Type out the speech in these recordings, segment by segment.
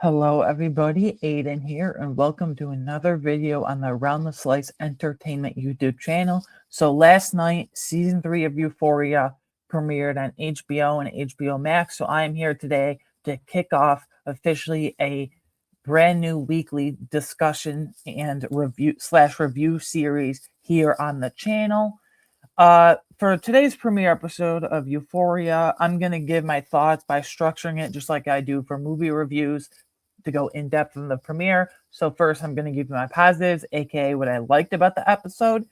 Hello everybody, Aiden here, and welcome to another video on the Around the Slice Entertainment YouTube channel. So last night, Season 3 of Euphoria premiered on HBO and HBO Max, so I am here today to kick off officially a brand new weekly discussion and review series here on the channel. For today's premiere episode of Euphoria, I'm going to give my thoughts by structuring it just like I do for movie reviews to go in depth in the premiere. So first, I'm going to give you my positives, aka what I liked about the episode,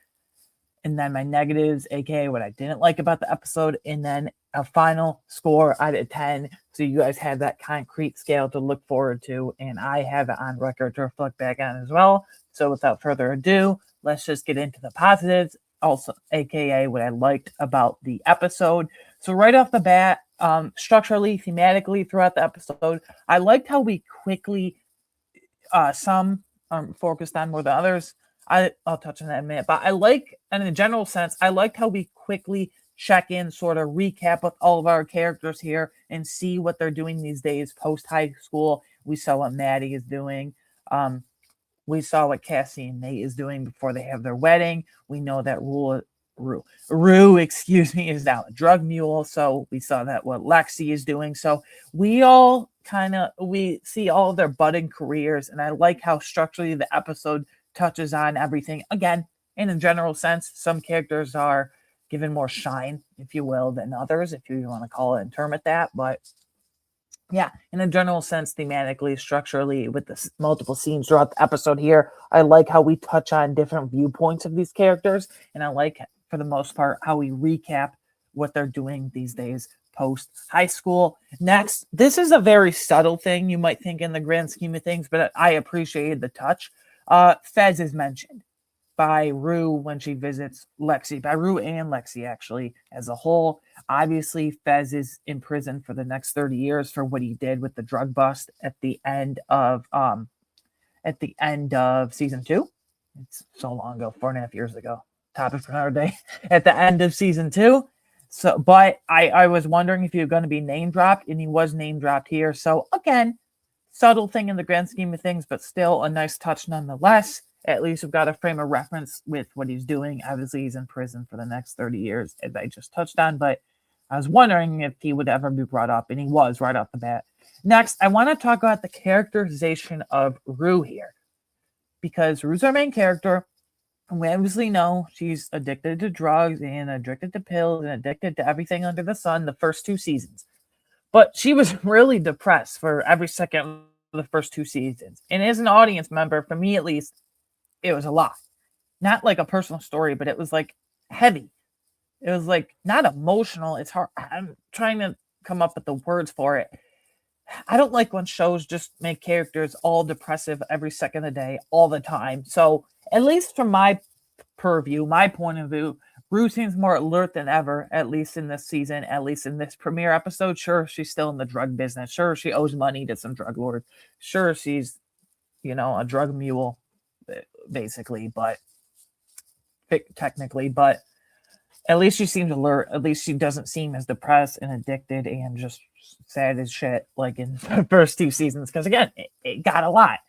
and then my negatives, aka what I didn't like about the episode, and then a final score out of 10. So you guys have that concrete scale to look forward to, and I have it on record to reflect back on as well. So without further ado, let's just get into the positives, also aka what I liked about the episode. So right off the bat, structurally, thematically throughout the episode, I liked how we quickly, some focused on more than others. I'll touch on that in a minute, but I like, in a general sense, I liked how we quickly check in, sort of recap with all of our characters here and see what they're doing these days post high school. We saw what Maddie is doing. We saw what Cassie and Nate is doing before they have their wedding. We know that Rue, excuse me, is now a drug mule. So we saw that what Lexi is doing. So we see all of their budding careers, and I like how structurally the episode touches on everything. Again, in a general sense, some characters are given more shine, if you will, than others, if you want to call it and term it that. But yeah, in a general sense, thematically, structurally, with the multiple scenes throughout the episode here, I like how we touch on different viewpoints of these characters, and I like, for the most part, how we recap what they're doing these days post high school. Next, this is a very subtle thing you might think in the grand scheme of things, but I appreciated the touch. Fez is mentioned by Rue when she visits Lexi, by Rue and Lexi actually as a whole. Obviously, Fez is in prison for the next 30 years for what he did with the drug bust at the end of season 2. It's so long ago, 4.5 years ago. Topic for another day. At the end of season 2. So, but I was wondering if he was going to be name dropped, and he was name dropped here. So again, subtle thing in the grand scheme of things, but still a nice touch nonetheless. At least we've got a frame of reference with what he's doing. Obviously, he's in prison for the next 30 years, as I just touched on, but I was wondering if he would ever be brought up, and he was right off the bat. Next, I want to talk about the characterization of Rue here, because Rue's our main character. And we obviously know she's addicted to drugs and addicted to pills and addicted to everything under the sun the first 2 seasons. But she was really depressed for every second of the first 2 seasons. And as an audience member, for me at least, it was a lot. Not like a personal story, but it was like heavy. It was like not emotional. It's hard. I'm trying to come up with the words for it. I don't like when shows just make characters all depressive every second of the day, all the time. So at least from my purview, my point of view, Rue seems more alert than ever, at least in this season, at least in this premiere episode. Sure, she's still in the drug business. Sure, she owes money to some drug lord. Sure, she's, a drug mule, basically, but technically, but at least she seems alert. At least she doesn't seem as depressed and addicted and just sad as shit like in the first 2 seasons. Because again, it got a lot.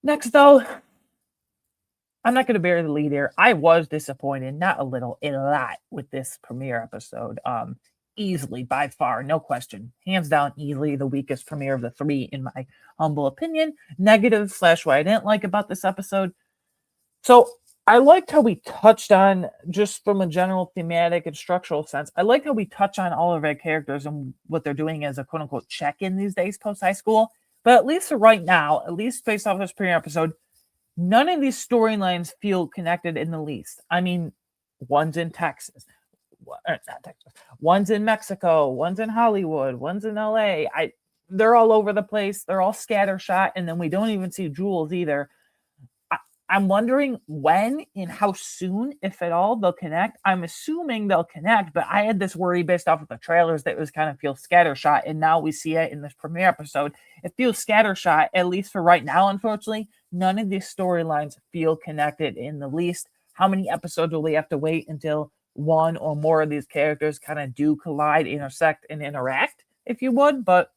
Next, though, I'm not going to bury the lead here. I was disappointed, not a little, a lot, with this premiere episode. Easily, by far, no question, hands down, easily the weakest premiere of the 3, in my humble opinion. Negative / what I didn't like about this episode. So I liked how we touched on, just from a general thematic and structural sense, I liked how we touch on all of our characters and what they're doing as a quote-unquote check-in these days post-high school. But at least for right now, at least based off this premiere episode, none of these storylines feel connected in the least. I mean, one's in Texas. Not Texas. One's in Mexico. One's in Hollywood. One's in LA. They're all over the place. They're all scattershot. And then we don't even see Jules either. I'm wondering when and how soon, if at all, they'll connect. I'm assuming they'll connect, but I had this worry based off of the trailers that it was kind of feel scattershot, and now we see it in this premiere episode. It feels scattershot, at least for right now, unfortunately. None of these storylines feel connected in the least. How many episodes will we have to wait until one or more of these characters kind of do collide, intersect, and interact, if you would? But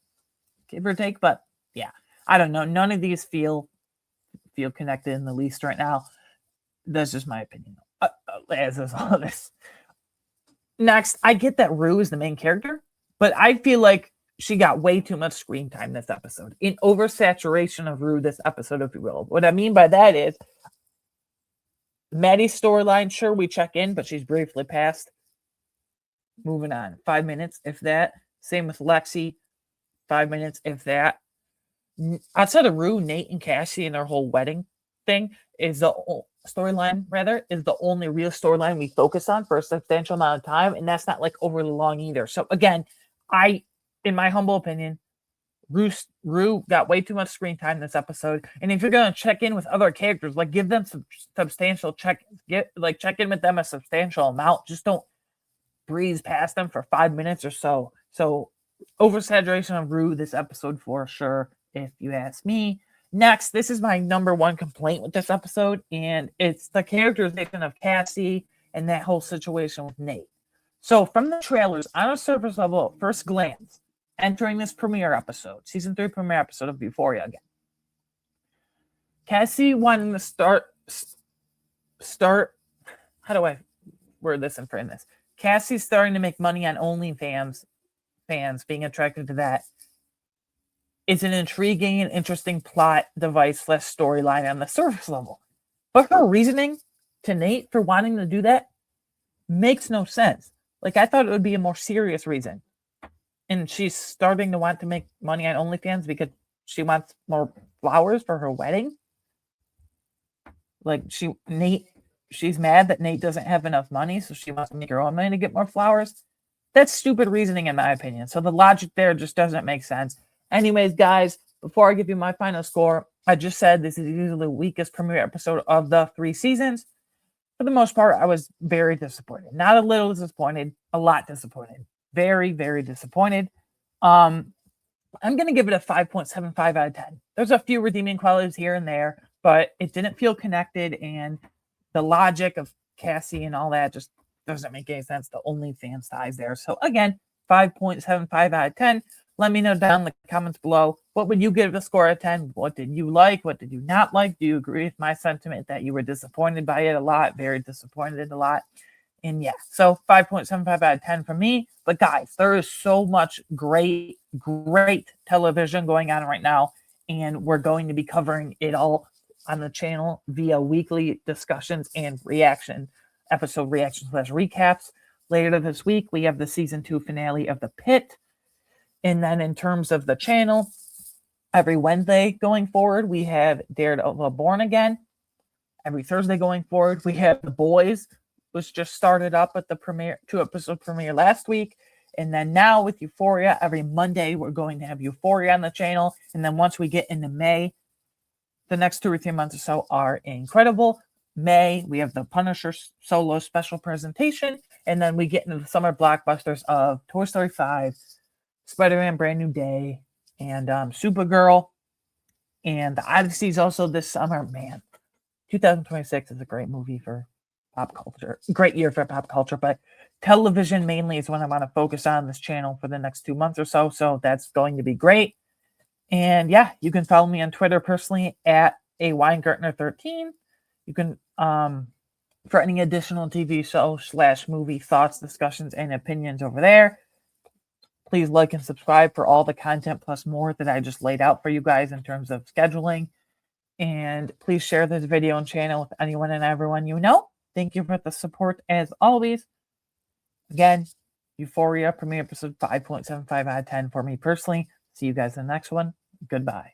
give or take, but yeah, I don't know. None of these feel connected in the least right now. That's just my opinion. As is all this. Next, I get that Rue is the main character, but I feel like she got way too much screen time this episode. In oversaturation of Rue this episode, if you will. What I mean by that is Maddie's storyline, sure, we check in, but she's briefly passed. Moving on. 5 minutes, if that. Same with Lexi. 5 minutes, if that. Outside of Rue, Nate and Cassie and their whole wedding thing is the storyline, rather, is the only real storyline we focus on for a substantial amount of time. And that's not like overly long either. So again, in my humble opinion, Rue got way too much screen time this episode. And if you're going to check in with other characters, like give them some substantial check in with them a substantial amount. Just don't breeze past them for 5 minutes or so. So oversaturation of Rue this episode for sure, if you ask me. Next, this is my number one complaint with this episode, and it's the characterization of Cassie and that whole situation with Nate. So from the trailers, on a surface level, first glance, entering this premiere episode, season 3 premiere episode of Euphoria again, Cassie wanting to start, how do I word this and frame this? Cassie's starting to make money on OnlyFans, fans being attracted to that. It's an intriguing and interesting plot device / storyline on the surface level. But her reasoning to Nate for wanting to do that makes no sense. Like, I thought it would be a more serious reason. And she's starting to want to make money on OnlyFans because she wants more flowers for her wedding. Like, she's mad that Nate doesn't have enough money, so she wants to make her own money to get more flowers. That's stupid reasoning in my opinion. So the logic there just doesn't make sense. Anyways, guys, before I give you my final score, I just said this is usually the weakest premiere episode of the 3 seasons. For the most part, I was very disappointed. Not a little disappointed, a lot disappointed. Very, very disappointed. I'm going to give it a 5.75 out of 10. There's a few redeeming qualities here and there, but it didn't feel connected, and the logic of Cassie and all that just doesn't make any sense. The OnlyFans ties there. So again, 5.75 out of 10. Let me know down in the comments below. What would you give the score of 10? What did you like? What did you not like? Do you agree with my sentiment that you were disappointed by it a lot? Very disappointed a lot. And yeah, so 5.75 out of 10 for me. But guys, there is so much great television going on right now. And we're going to be covering it all on the channel via weekly discussions and episode reactions / recaps. Later this week, we have the season 2 finale of The Pit. And then in terms of the channel, every Wednesday going forward, we have Daredevil Born Again. Every Thursday going forward, we have The Boys, which just started up at the 2-episode premiere last week. And then now with Euphoria, every Monday, we're going to have Euphoria on the channel. And then once we get into May, the next 2 or 3 months or so are incredible. May, we have the Punisher solo special presentation. And then we get into the summer blockbusters of Toy Story 5, Spider-Man Brand New Day, and Supergirl. And the Odyssey is also this summer. Man, 2026 is a great movie for pop culture. Great year for pop culture, but television mainly is what I want to focus on this channel for the next 2 months or so. So that's going to be great. And yeah, you can follow me on Twitter personally at aWeingartner13. You can, for any additional TV show / movie thoughts, discussions, and opinions over there. Please like and subscribe for all the content plus more that I just laid out for you guys in terms of scheduling. And please share this video and channel with anyone and everyone you know. Thank you for the support as always. Again, Euphoria premiere episode 5.75 out of 10 for me personally. See you guys in the next one. Goodbye.